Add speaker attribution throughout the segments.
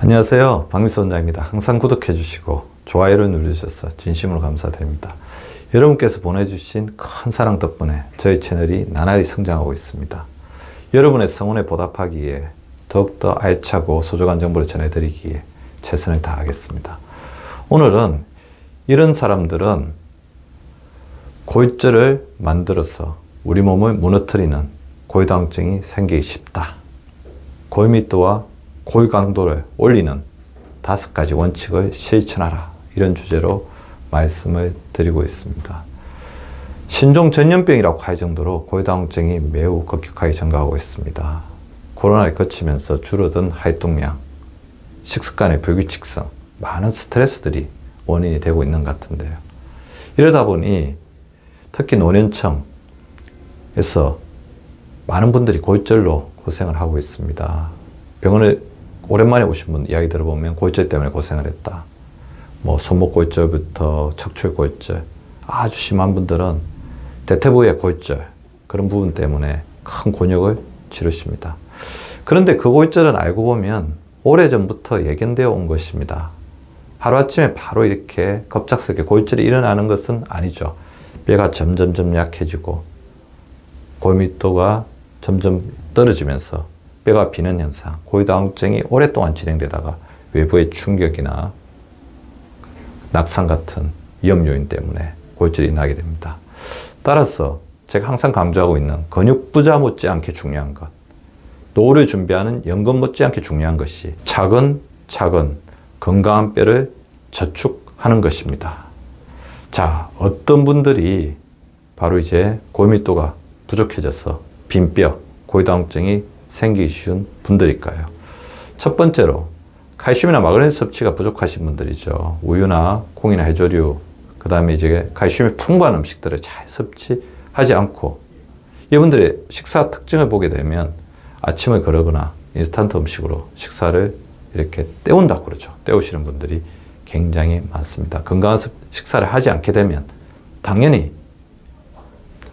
Speaker 1: 안녕하세요. 박미수 원장입니다. 항상 구독해 주시고 좋아요를 눌러주셔서 진심으로 감사드립니다. 여러분께서 보내주신 큰 사랑 덕분에 저희 채널이 나날이 성장하고 있습니다. 여러분의 성원에 보답하기 위해 더욱더 알차고 소중한 정보를 전해드리기 위해 최선을 다하겠습니다. 오늘은 이런 사람들은 골절을 만들어서 우리 몸을 무너뜨리는 고위당증이 생기기 쉽다. 골밀도와 골 강도를 올리는 5가지 원칙을 실천하라. 이런 주제로 말씀을 드리고 있습니다. 신종 전염병이라고 할 정도로 고위당증이 매우 급격하게 증가하고 있습니다. 코로나를 거치면서 줄어든 활동량, 식습관의 불규칙성, 많은 스트레스들이 원인이 되고 있는 것 같은데요. 이러다 보니 특히 노년층에서 많은 분들이 골절로 고생을 하고 있습니다. 병원에 오랜만에 오신 분 이야기 들어보면 골절 때문에 고생을 했다. 손목 골절부터 척추 골절, 아주 심한 분들은 대퇴부의 골절, 그런 부분 때문에 큰 곤욕을 치르십니다. 그런데 그 골절은 알고 보면 오래전부터 예견되어 온 것입니다. 하루아침에 바로 이렇게 급작스럽게 골절이 일어나는 것은 아니죠. 뼈가 점점 약해지고 골밀도가 점점 떨어지면서 뼈가 비는 현상, 고위당증이 오랫동안 진행되다가 외부의 충격이나 낙상 같은 위험 요인 때문에 골절이 나게 됩니다. 따라서 제가 항상 강조하고 있는 근육부자 못지않게 중요한 것, 노후를 준비하는 연금 못지않게 중요한 것이 차근차근 건강한 뼈를 저축하는 것입니다. 자, 어떤 분들이 바로 이제 골밀도가 부족해져서 빈뼈, 고위당증이 생기기 쉬운 분들일까요? 첫 번째로 칼슘이나 마그네슘 섭취가 부족하신 분들이죠. 우유나 콩이나 해조류, 그 다음에 이제 칼슘이 풍부한 음식들을 잘 섭취하지 않고, 이분들의 식사 특징을 보게 되면 아침을 거르거나 인스턴트 음식으로 식사를 이렇게 때운다고 그러죠. 때우시는 분들이 굉장히 많습니다. 건강한 식사를 하지 않게 되면 당연히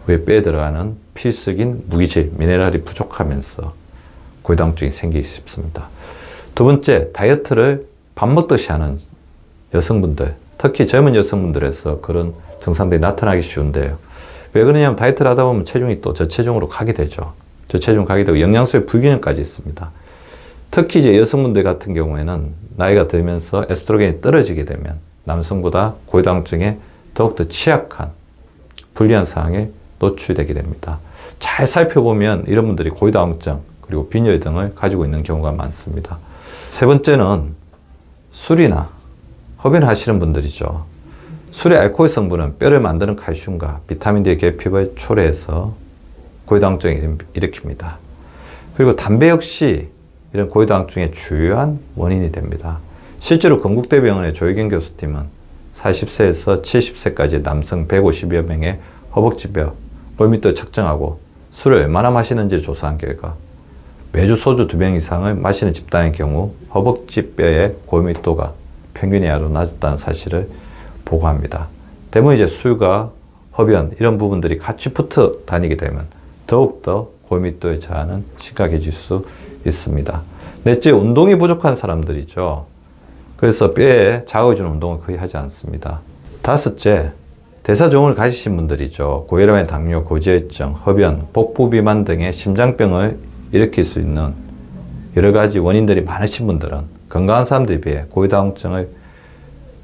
Speaker 1: 뼈에 들어가는 필수적인 무기질, 미네랄이 부족하면서 고위당증이 생기기 쉽습니다. 두 번째, 다이어트를 밥 먹듯이 하는 여성분들, 특히 젊은 여성분들에서 그런 증상들이 나타나기 쉬운데요. 왜 그러냐면 다이어트를 하다 보면 체중이 또 저체중으로 가게 되죠. 저체중 가게 되고 영양소의 불균형까지 있습니다. 특히 이제 여성분들 같은 경우에는 나이가 들면서 에스트로겐이 떨어지게 되면 남성보다 고위당증에 더욱더 취약한 불리한 상황에 노출되게 됩니다. 잘 살펴보면 이런 분들이 고위당증 그리고 빈혈 등을 가지고 있는 경우가 많습니다. 세 번째는 술이나 흡연하시는 분들이죠. 술의 알코올 성분은 뼈를 만드는 칼슘과 비타민 D의 결핍을 초래해서 고위당증을 일으킵니다. 그리고 담배 역시 이런 고위당증의 주요한 원인이 됩니다. 실제로 건국대병원의 조혜경 교수팀은 40세에서 70세까지 남성 150여 명의 허벅지뼈, 골밀도를 측정하고 술을 얼마나 마시는지를 조사한 결과 매주 소주 2병 이상을 마시는 집단의 경우 허벅지뼈의 골밀도가 평균 이하로 낮았다는 사실을 보고합니다. 대부분 이제 술과 흡연 이런 부분들이 같이 붙어 다니게 되면 더욱더 골밀도의 저하는 심각해질 수 있습니다. 넷째, 운동이 부족한 사람들이죠. 그래서 뼈에 자극을 주는 운동을 거의 하지 않습니다. 다섯째, 대사증후군을 가지신 분들이죠. 고혈압, 당뇨, 고지혈증, 흡연, 복부 비만 등의 심장병을 일으킬 수 있는 여러 가지 원인들이 많으신 분들은 건강한 사람들에 비해 고위당증을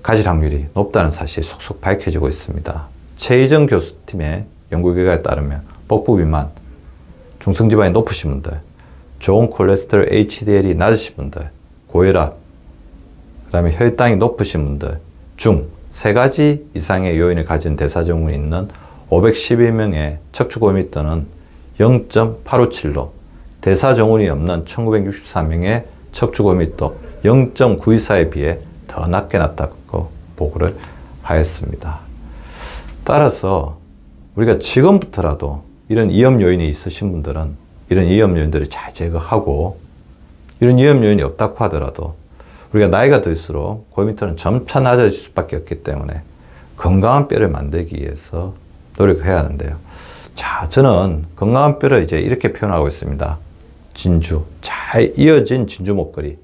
Speaker 1: 가질 확률이 높다는 사실이 속속 밝혀지고 있습니다. 최희정 교수팀의 연구 결과에 따르면 복부 비만, 중성지방이 높으신 분들, 좋은 콜레스테롤 HDL이 낮으신 분들, 고혈압, 그 다음에 혈당이 높으신 분들 중 3가지 이상의 요인을 가진 대사증후군이 있는 511명의 척추골밀도는 0.857로 대사증후군이 없는 1964명의 척추골밀도 0.924에 비해 더 낮게 났다고 보고를 하였습니다. 따라서 우리가 지금부터라도 이런 위험 요인이 있으신 분들은 이런 위험 요인들을 잘 제거하고, 이런 위험 요인이 없다고 하더라도 우리가 나이가 들수록 골밀도는 점차 낮아질 수밖에 없기 때문에 건강한 뼈를 만들기 위해서 노력해야 하는데요. 자, 저는 건강한 뼈를 이제 이렇게 표현하고 있습니다. 진주, 잘 이어진 진주 목걸이.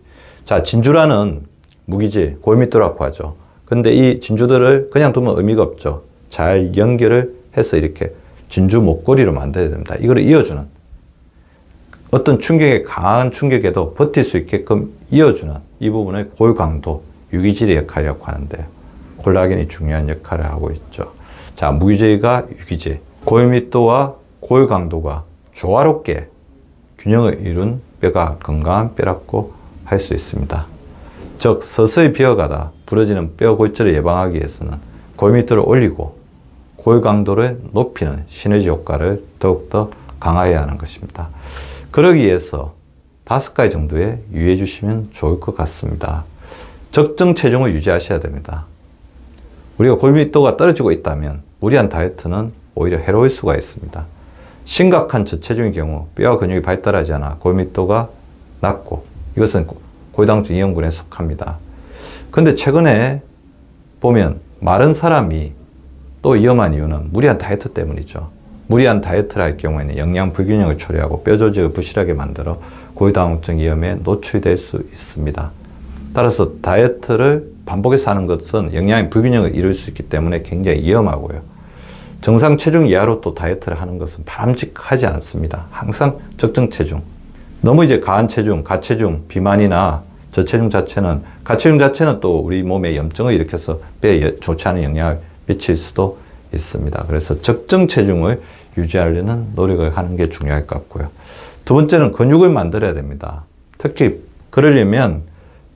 Speaker 1: 자, 진주라는 무기질, 골밑도라고 하죠. 근데 이 진주들을 그냥 두면 의미가 없죠. 잘 연결을 해서 이렇게 진주 목걸이로 만들어야 됩니다. 이거를 이어주는, 어떤 충격에, 강한 충격에도 버틸 수 있게끔 이어주는 이 부분을 골강도, 유기질의 역할이라고 하는데, 콜라겐이 중요한 역할을 하고 있죠. 자, 무기질과 유기질, 골밀도와 골강도가 조화롭게 균형을 이룬 뼈가 건강한 뼈라고 할 수 있습니다. 즉, 서서히 비어가다 부러지는 뼈 골절을 예방하기 위해서는 골밀도를 올리고 골강도를 높이는 시너지 효과를 더욱더 강화해야 하는 것입니다. 그러기 위해서 5가지 정도에 유의해 주시면 좋을 것 같습니다. 적정 체중을 유지하셔야 됩니다. 우리가 골밀도가 떨어지고 있다면 무리한 다이어트는 오히려 해로울 수가 있습니다. 심각한 저체중의 경우 뼈와 근육이 발달하지 않아 골밀도가 낮고, 이것은 고지당증 이형군에 속합니다. 근데 최근에 보면 마른 사람이 또 위험한 이유는 무리한 다이어트 때문이죠. 무리한 다이어트를 할 경우에는 영양 불균형을 초래하고 뼈 조직을 부실하게 만들어 고지당증 위험에 노출될 수 있습니다. 따라서 다이어트를 반복해서 하는 것은 영양의 불균형을 이룰 수 있기 때문에 굉장히 위험하고요. 정상 체중 이하로 또 다이어트를 하는 것은 바람직하지 않습니다. 항상 적정 체중. 너무 이제 과한 체중, 가체중, 비만이나 저체중 자체는, 가체중 자체는 또 우리 몸에 염증을 일으켜서 뼈에 좋지 않은 영향을 미칠 수도 있습니다. 그래서 적정 체중을 유지하려는 노력을 하는 게 중요할 것 같고요. 두 번째는 근육을 만들어야 됩니다. 특히 그러려면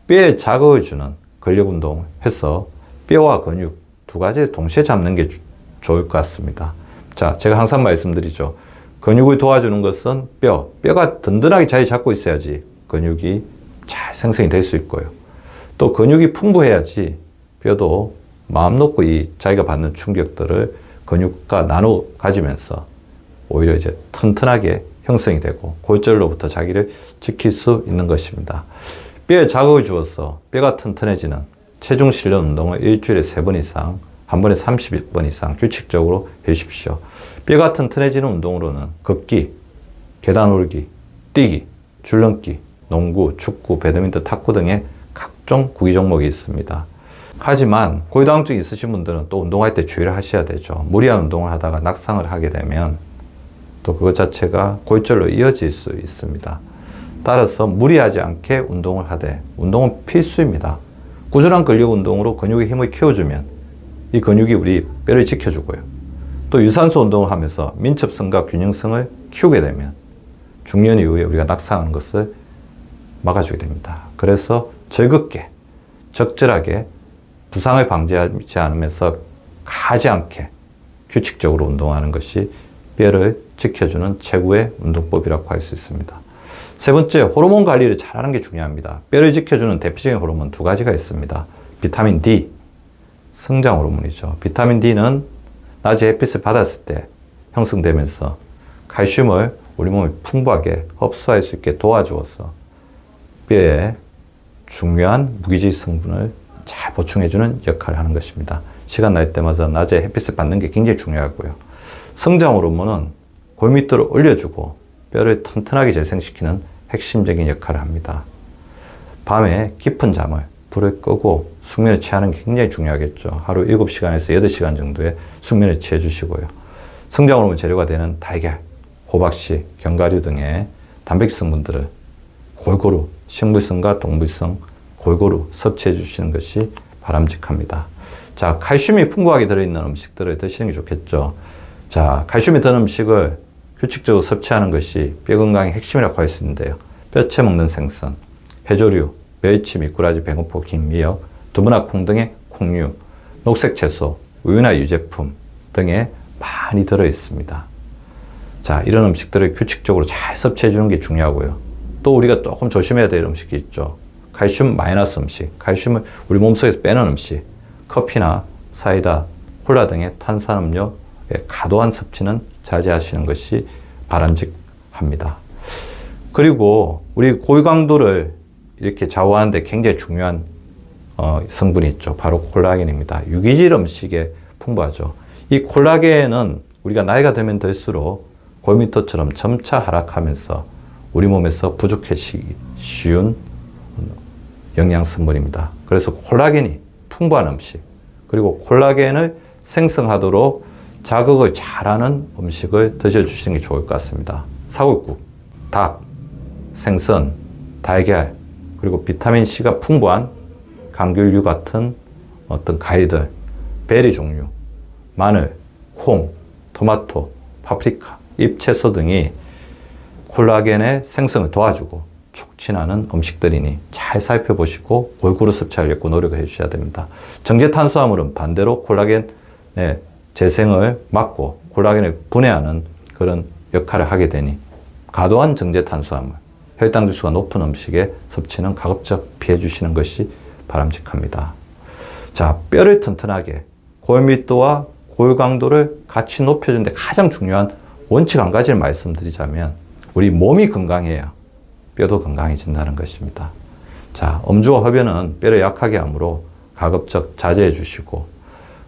Speaker 1: 뼈에 자극을 주는 근력 운동을 해서 뼈와 근육 두 가지를 동시에 잡는 게 좋을 것 같습니다. 자, 제가 항상 말씀드리죠. 근육을 도와주는 것은 뼈가 든든하게 자리 잡고 있어야지 근육이 잘 생성이 될 수 있고요. 또 근육이 풍부해야지 뼈도 마음 놓고 이 자기가 받는 충격들을 근육과 나눠 가지면서 오히려 이제 튼튼하게 형성이 되고 골절로부터 자기를 지킬 수 있는 것입니다. 뼈에 자극을 주어서 뼈가 튼튼해지는 체중 실련 운동을 일주일에 3번 이상, 한 번에 30번 이상 규칙적으로 해주십시오. 뼈가 튼튼해지는 운동으로는 걷기, 계단 오르기, 뛰기, 줄넘기, 농구, 축구, 배드민턴, 탁구 등의 각종 구기 종목이 있습니다. 하지만 고지당증이 있으신 분들은 또 운동할 때 주의를 하셔야 되죠. 무리한 운동을 하다가 낙상을 하게 되면 또 그것 자체가 골절로 이어질 수 있습니다. 따라서 무리하지 않게 운동을 하되, 운동은 필수입니다. 꾸준한 근력 운동으로 근육의 힘을 키워주면 이 근육이 우리 뼈를 지켜주고요. 또 유산소 운동을 하면서 민첩성과 균형성을 키우게 되면 중년 이후에 우리가 낙상하는 것을 막아주게 됩니다. 그래서 즐겁게, 적절하게 부상을 방지하지 않으면서 가지 않게 규칙적으로 운동하는 것이 뼈를 지켜주는 최고의 운동법이라고 할 수 있습니다. 세 번째, 호르몬 관리를 잘하는 게 중요합니다. 뼈를 지켜주는 대표적인 호르몬 2가지가 있습니다. 비타민 D, 성장 호르몬이죠. 비타민 D는 낮에 햇빛을 받았을 때 형성되면서 칼슘을 우리 몸에 풍부하게 흡수할 수 있게 도와주어서 뼈에 중요한 무기질 성분을 잘 보충해주는 역할을 하는 것입니다. 시간 날 때마다 낮에 햇빛을 받는 게 굉장히 중요하고요. 성장 호르몬은 골밀도를 올려주고 뼈를 튼튼하게 재생시키는 핵심적인 역할을 합니다. 밤에 깊은 잠을, 불을 끄고 숙면을 취하는 게 굉장히 중요하겠죠. 하루 7시간에서 8시간 정도의 숙면을 취해 주시고요. 성장 호르몬 재료가 되는 달걀, 호박씨, 견과류 등의 단백질 성분들을 골고루 식물성과 동물성 골고루 섭취해 주시는 것이 바람직합니다. 자, 칼슘이 풍부하게 들어있는 음식들을 드시는 게 좋겠죠. 자, 칼슘이 든 음식을 규칙적으로 섭취하는 것이 뼈 건강의 핵심이라고 할 수 있는데요. 뼈채 먹는 생선, 해조류, 멸치, 미꾸라지, 배고프, 김, 미역, 두부나 콩 등의 콩류, 녹색 채소, 우유나 유제품 등에 많이 들어 있습니다. 자, 이런 음식들을 규칙적으로 잘 섭취해 주는 게 중요하고요. 또 우리가 조금 조심해야 될 음식이 있죠. 칼슘 마이너스 음식, 칼슘을 우리 몸속에서 빼는 음식, 커피나 사이다, 콜라 등의 탄산음료의 과도한 섭취는 자제하시는 것이 바람직합니다. 그리고 우리 골강도를 이렇게 좌우하는데 굉장히 중요한 성분이 있죠. 바로 콜라겐입니다. 유기질 음식에 풍부하죠. 이 콜라겐은 우리가 나이가 들면 들수록 골밀도처럼 점차 하락하면서 우리 몸에서 부족해지기 쉬운 영양 성분입니다. 그래서 콜라겐이 풍부한 음식, 그리고 콜라겐을 생성하도록 자극을 잘하는 음식을 드셔주시는 게 좋을 것 같습니다. 사골국, 닭, 생선, 달걀, 그리고 비타민C가 풍부한 감귤류 같은 어떤 과일들, 베리 종류, 마늘, 콩, 토마토, 파프리카, 잎채소 등이 콜라겐의 생성을 도와주고 촉진하는 음식들이니 잘 살펴보시고 골고루 섭취하려고 노력을 해주셔야 됩니다. 정제탄수화물은 반대로 콜라겐의 재생을 막고 콜라겐을 분해하는 그런 역할을 하게 되니 과도한 정제탄수화물, 혈당 지수가 높은 음식의 섭취는 가급적 피해 주시는 것이 바람직합니다. 자, 뼈를 튼튼하게 골밀도와 골강도를 같이 높여주는데 가장 중요한 원칙 한 가지를 말씀드리자면 우리 몸이 건강해야 뼈도 건강해진다는 것입니다. 자, 음주와 흡연은 뼈를 약하게 하므로 가급적 자제해 주시고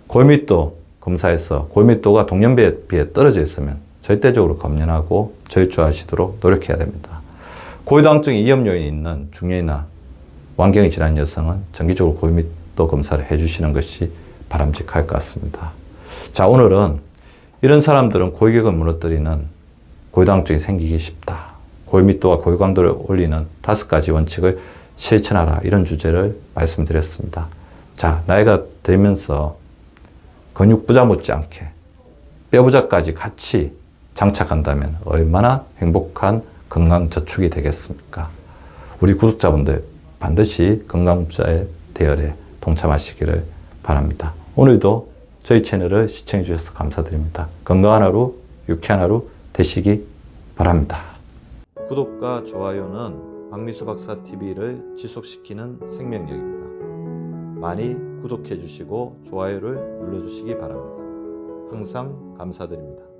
Speaker 1: 골밀도 검사에서 골밀도가 동년배에 비해 떨어져 있으면 절대적으로 검연하고 절주하시도록 노력해야 됩니다. 고혈당증이 위험 요인이 있는 중년이나 완경이 질환 여성은 정기적으로 골밀도 검사를 해주시는 것이 바람직할 것 같습니다. 자, 오늘은 이런 사람들은 골격을 무너뜨리는 고혈당증이 생기기 쉽다. 골밀도와 골강도를 올리는 5가지 원칙을 실천하라. 이런 주제를 말씀드렸습니다. 자, 나이가 들면서 근육부자 못지않게 뼈부자까지 같이 장착한다면 얼마나 행복한 건강저축이 되겠습니까? 우리 구독자분들 반드시 건강부자의 대열에 동참하시기를 바랍니다. 오늘도 저희 채널을 시청해 주셔서 감사드립니다. 건강한 하루, 유쾌한 하루 되시기 바랍니다. 구독과 좋아요는 박미수 박사 TV를 지속시키는 생명력입니다. 많이 구독해 주시고 좋아요를 눌러 주시기 바랍니다. 항상 감사드립니다.